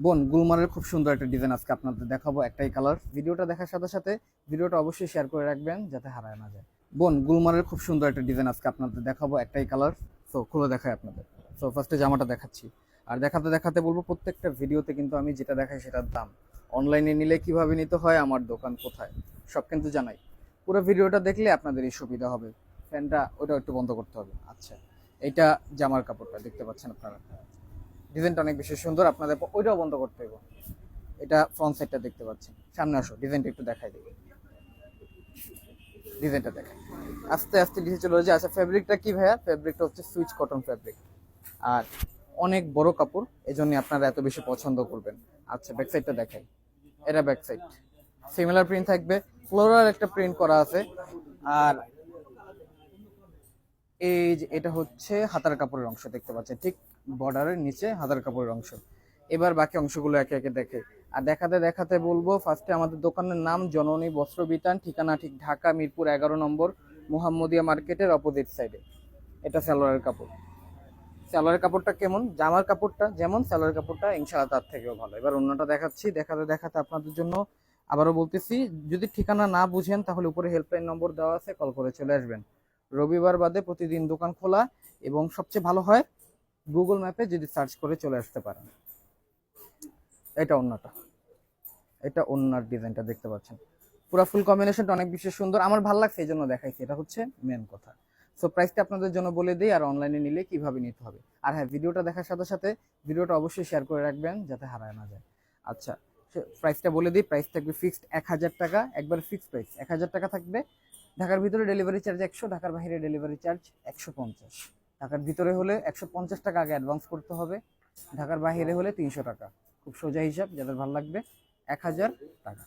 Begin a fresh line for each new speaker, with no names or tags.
বোন গুলমারের খুব সুন্দর একটা ডিজাইন আজকে আপনাদের দেখাবো, একটাই কালার। ভিডিওটা দেখার সাথে সাথে ভিডিওটা অবশ্যই শেয়ার করে রাখবেন যাতে হারায় না যায়। বোন গুলমারের খুব সুন্দর একটা ডিজাইন আজকে আপনাদের দেখাবো, একটাই কালার। সো খুলে দেখাই আপনাদের। সো ফার্স্টে জামাটা দেখাচ্ছি, আর দেখাতে দেখাতে বলবো প্রত্যেকটা ভিডিওতে কিন্তু আমি যেটা দেখাই সেটার দাম, অনলাইনে নিলে কিভাবে নিতে হয়, আমার দোকান কোথায়, সব কিন্তু জানাই। পুরো ভিডিওটা দেখলে আপনাদেরই সুবিধা হবে। ফ্যানটা ওটা একটু বন্ধ করতে হবে। আচ্ছা, এটা জামার কাপড়টা দেখতে পাচ্ছেন আপনারা, ডিজাইনটা অনেক বেশি সুন্দর। আপনাদের ওইটাও বন্ধ করতে হবে। এটা ফ্রন্ট সাইডটা দেখতে পাচ্ছেন। সামনে আসো, ডিজাইনটা একটু দেখাই দিই। ডিজাইনটা দেখাই, আস্তে আস্তে নিচে চলে যায়। আচ্ছা, ফেব্রিকটা কি ভাইয়া? ফেব্রিকটা হচ্ছে সুইচ কটন ফেব্রিক, আর অনেক বড় কাপড়, এজন্য আপনারা এত বেশি পছন্দ করবেন। আচ্ছা, ব্যাক সাইডটা দেখাই। এটা ব্যাক সাইড, সিমিলার প্রিন্ট থাকবে, ফ্লোরাল একটা প্রিন্ট করা আছে। আর এই যে এটা হচ্ছে হাতার কাপড়ের অংশ, দেখতে পাচ্ছেন ঠিক বর্ডারের নিচে হাতার কাপড়ের অংশ। এবার বাকি অংশগুলো একে একে দেখে। আর দেখাতে দেখাতে বলবো, ফার্স্টে আমাদের দোকানের নাম জননী বস্ত্র বিতান, ঠিকানা ঠিক ঢাকা মিরপুর 11 নম্বর, মুহাম্মদিয়া মার্কেটের অপোজিট সাইডে। এটা সালোয়ারের কাপড়। সালোয়ারের কাপড়টা কেমন, জামার কাপড়টা যেমন সালোয়ারের কাপড়টা ইনশাআল্লাহ তার থেকেও ভালো। এবার অন্যটা দেখাচ্ছি। দেখাতে দেখাতে আপনাদের জন্য আবারও বলতেছি, যদি ঠিকানা না বুঝেন তাহলে উপরে হেল্পলাইন নম্বর দেওয়া আছে, কল করে চলে আসবেন। রবিবার বাদে প্রতিদিন দোকান খোলা, এবং সবচেয়ে ভালো হয় গুগল ম্যাপে যদি সার্চ করে চলে আসতে পারেন। এটা অন্যটা, এটা অন্যার ডিজাইনটা দেখতে পাচ্ছেন। পুরো ফুল কম্বিনেশনটা অনেক বেশি সুন্দর, আমার ভালো লাগছে এই জন্য দেখাইছি। এটা হচ্ছে মেন কথা। সো প্রাইসটা আপনাদের জন্য বলে দিই, আর অনলাইনে নিলে কিভাবে নিতে হবে। আর হ্যাঁ, ভিডিওটা দেখার সাথে সাথে ভিডিওটা অবশ্যই শেয়ার করে রাখবেন যাতে হারায় না যায়। আচ্ছা, প্রাইসটা বলে দিই। প্রাইস থাকবে ফিক্সড 1000 টাকা, একবার ফিক্সড প্রাইস 1000 টাকা থাকবে। ঢাকার ভিতরে ডেলিভারি চার্জ 100, ঢাকার বাইরে ডেলিভারি চার্জ 150। ঢাকার ভিতরে হলে 150 টাকা আগে অ্যাডভান্স করতে হবে, ঢাকার বাইরে হলে 300 টাকা। খুব সোজা হিসাব, যাদের ভালো লাগবে 1000 টাকা।